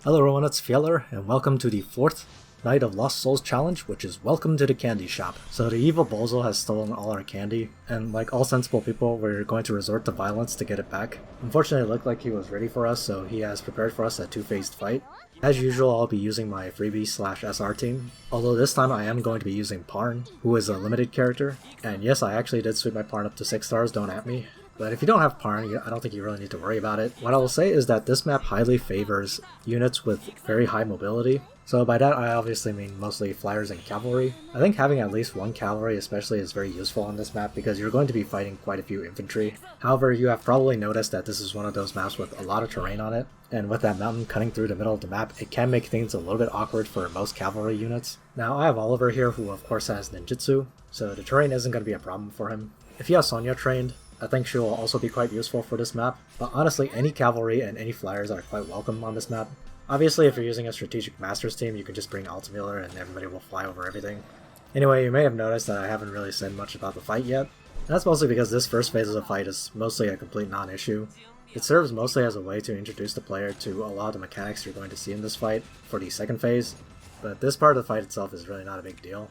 Hello everyone, it's Fjeller, and welcome to the 4th Night of Lost Souls challenge, which is Welcome to the Candy Shop. So the evil Bozel has stolen all our candy, and like all sensible people, we're going to resort to violence to get it back. Unfortunately, it looked like he was ready for us, so he has prepared for us a two-phased fight. As usual, I'll be using my freebie/SR team, although this time I am going to be using Parn, who is a limited character. And yes, I actually did sweep my Parn up to 6 stars, don't at me. But if you don't have Parn, I don't think you really need to worry about it. What I will say is that this map highly favors units with very high mobility. So by that I obviously mean mostly flyers and cavalry. I think having at least one cavalry especially is very useful on this map because you're going to be fighting quite a few infantry. However, you have probably noticed that this is one of those maps with a lot of terrain on it, and with that mountain cutting through the middle of the map, it can make things a little bit awkward for most cavalry units. Now I have Oliver here, who of course has ninjutsu, so the terrain isn't going to be a problem for him. If you have Sonya trained, I think she will also be quite useful for this map, but honestly any cavalry and any flyers are quite welcome on this map. Obviously if you're using a strategic masters team, you can just bring Altamiller and everybody will fly over everything. Anyway, you may have noticed that I haven't really said much about the fight yet. That's mostly because this first phase of the fight is mostly a complete non-issue. It serves mostly as a way to introduce the player to a lot of the mechanics you're going to see in this fight for the second phase, but this part of the fight itself is really not a big deal.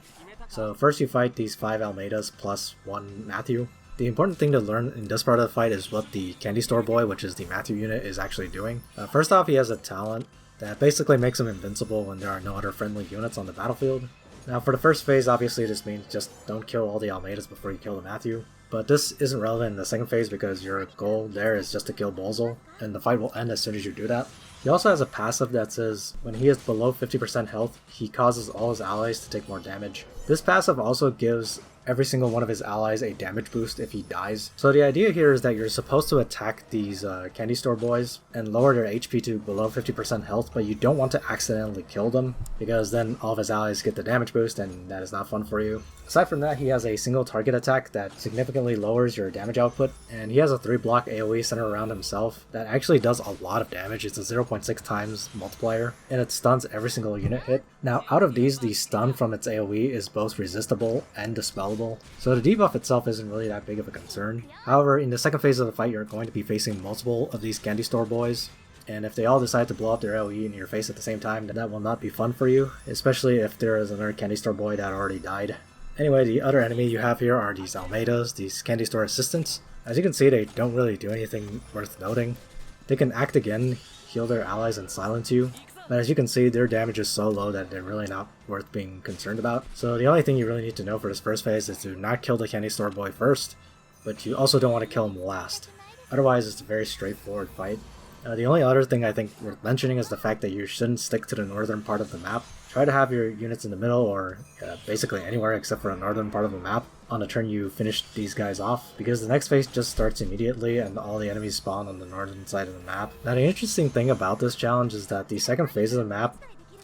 So first you fight these 5 Almeidas plus 1 Matthew. The important thing to learn in this part of the fight is what the Candy Store Boy, which is the Matthew unit, is actually doing. First off, he has a talent that basically makes him invincible when there are no other friendly units on the battlefield. Now for the first phase, obviously this means just don't kill all the Almeidas before you kill the Matthew. But this isn't relevant in the second phase because your goal there is just to kill Bozel, and the fight will end as soon as you do that. He also has a passive that says when he is below 50% health, he causes all his allies to take more damage. This passive also gives every single one of his allies a damage boost if he dies. So the idea here is that you're supposed to attack these Candy Store Boys and lower their HP to below 50% health, but you don't want to accidentally kill them, because then all of his allies get the damage boost and that is not fun for you. Aside from that, he has a single target attack that significantly lowers your damage output, and he has a 3-block AoE centered around himself that actually does a lot of damage. It's a 0.6 times multiplier, and it stuns every single unit hit. Now out of these, the stun from its AoE is both resistible and dispellable, so the debuff itself isn't really that big of a concern. However, in the second phase of the fight, you're going to be facing multiple of these Candy Store Boys, and if they all decide to blow up their AoE in your face at the same time, then that will not be fun for you, especially if there is another Candy Store Boy that already died. Anyway, the other enemy you have here are these Almeidas, these Candy Store Assistants. As you can see, they don't really do anything worth noting. They can act again, heal their allies, and silence you, but as you can see, their damage is so low that they're really not worth being concerned about. So the only thing you really need to know for this first phase is to not kill the Candy Store Boy first, but you also don't want to kill him last. Otherwise, it's a very straightforward fight. The only other thing I think worth mentioning is the fact that you shouldn't stick to the northern part of the map. Try to have your units in the middle, or basically anywhere except for the northern part of the map on the turn you finish these guys off, because the next phase just starts immediately and all the enemies spawn on the northern side of the map. Now the interesting thing about this challenge is that the second phase of the map,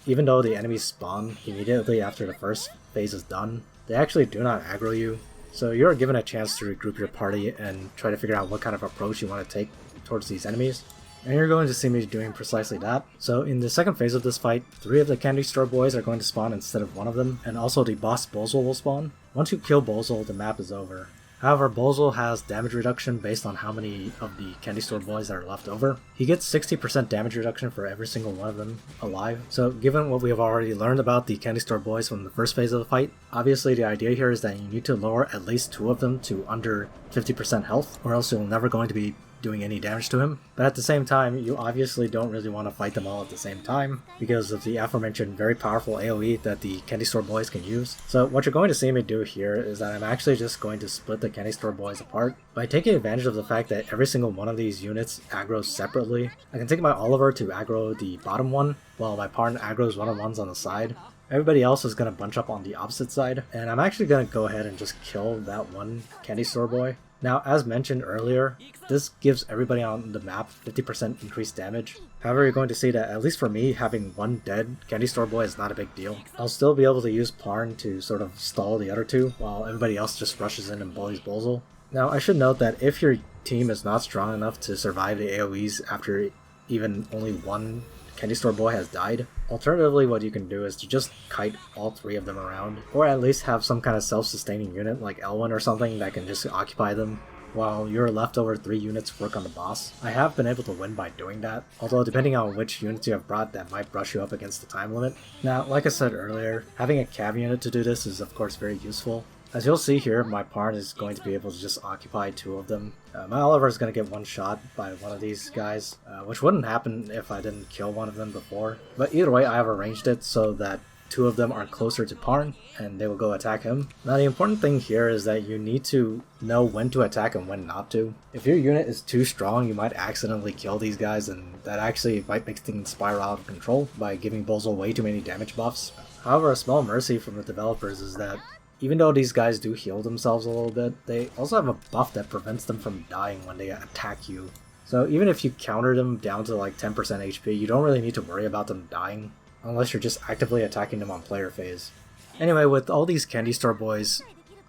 even though the enemies spawn immediately after the first phase is done, they actually do not aggro you. So you're given a chance to regroup your party and try to figure out what kind of approach you want to take towards these enemies. And you're going to see me doing precisely that. So in the second phase of this fight, 3 of the Candy Store Boys are going to spawn instead of 1 of them, and also the boss Bozel will spawn. Once you kill Bozel, the map is over. However, Bozel has damage reduction based on how many of the Candy Store Boys that are left over. He gets 60% damage reduction for every single one of them alive. So given what we have already learned about the Candy Store Boys from the first phase of the fight, obviously the idea here is that you need to lower at least 2 of them to under 50% health, or else you're never going to be doing any damage to him. But at the same time, you obviously don't really want to fight them all at the same time because of the aforementioned very powerful AoE that the Candy Store Boys can use. So what you're going to see me do here is that I'm actually just going to split the Candy Store Boys apart. By taking advantage of the fact that every single one of these units aggroes separately, I can take my Oliver to aggro the bottom one, while my Parn aggroes one-on-ones on the side. Everybody else is going to bunch up on the opposite side, and I'm actually going to go ahead and just kill that one Candy Store Boy. Now, as mentioned earlier, this gives everybody on the map 50% increased damage. However, you're going to see that, at least for me, having 1 dead Candy Store Boy is not a big deal. I'll still be able to use Parn to sort of stall the other 2, while everybody else just rushes in and bullies Bozel. Now, I should note that if your team is not strong enough to survive the AoEs after even only 1 Candy Store Boy has died, alternatively what you can do is to just kite all 3 of them around, or at least have some kind of self-sustaining unit like Elwyn or something that can just occupy them while your leftover 3 units work on the boss. I have been able to win by doing that, although depending on which units you have brought, that might brush you up against the time limit. Now, like I said earlier, having a cav unit to do this is of course very useful. As you'll see here, my pawn is going to be able to just occupy 2 of them. My Oliver is going to get one shot by one of these guys, which wouldn't happen if I didn't kill one of them before. But either way, I have arranged it so that 2 of them are closer to Parn, and they will go attack him. Now the important thing here is that you need to know when to attack and when not to. If your unit is too strong, you might accidentally kill these guys, and that actually might make things spiral out of control by giving Bozel way too many damage buffs. However, a small mercy from the developers is that even though these guys do heal themselves a little bit, they also have a buff that prevents them from dying when they attack you. So even if you counter them down to like 10% HP, you don't really need to worry about them dying, unless you're just actively attacking them on player phase. Anyway, with all these candy store boys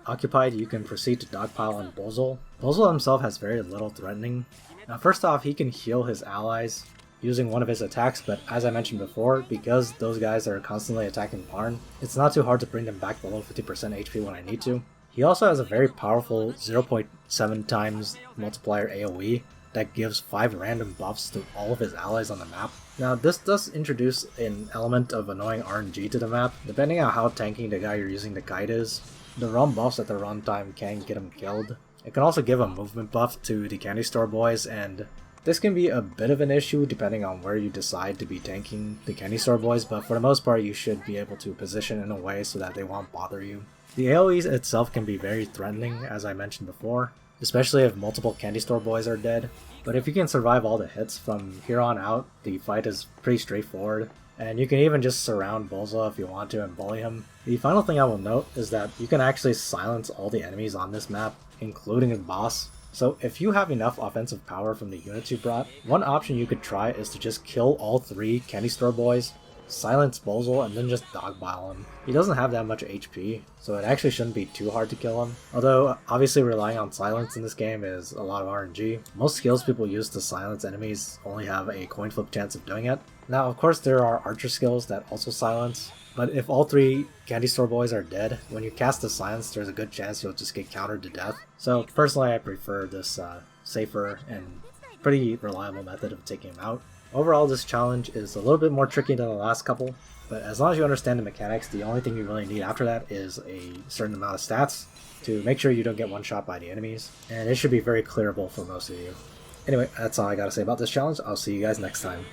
occupied, you can proceed to dogpile on Bozel. Bozel himself has very little threatening. Now first off, he can heal his allies using one of his attacks, but as I mentioned before, because those guys are constantly attacking Parn, it's not too hard to bring them back below 50% HP when I need to. He also has a very powerful 0.7 times multiplier AoE that gives 5 random buffs to all of his allies on the map. Now this does introduce an element of annoying RNG to the map. Depending on how tanky the guy you're using to guide is, the run buffs at the runtime can get him killed. It can also give a movement buff to the candy store boys, and this can be a bit of an issue depending on where you decide to be tanking the candy store boys, but for the most part you should be able to position in a way so that they won't bother you. The AoE itself can be very threatening, as I mentioned before, especially if multiple candy store boys are dead. But if you can survive all the hits from here on out, the fight is pretty straightforward, and you can even just surround Bozel if you want to and bully him. The final thing I will note is that you can actually silence all the enemies on this map, including the boss. So if you have enough offensive power from the units you brought, one option you could try is to just kill all 3 candy store boys, silence Bozel, and then just dogpile him. He doesn't have that much HP, so it actually shouldn't be too hard to kill him. Although, obviously relying on silence in this game is a lot of RNG. Most skills people use to silence enemies only have a coin flip chance of doing it. Now, of course, there are archer skills that also silence, but if all 3 candy store boys are dead, when you cast the silence, there's a good chance you'll just get countered to death. So personally, I prefer this safer and pretty reliable method of taking him out. Overall, this challenge is a little bit more tricky than the last couple, but as long as you understand the mechanics, the only thing you really need after that is a certain amount of stats to make sure you don't get one shot by the enemies, and it should be very clearable for most of you. Anyway, that's all I gotta say about this challenge. I'll see you guys next time.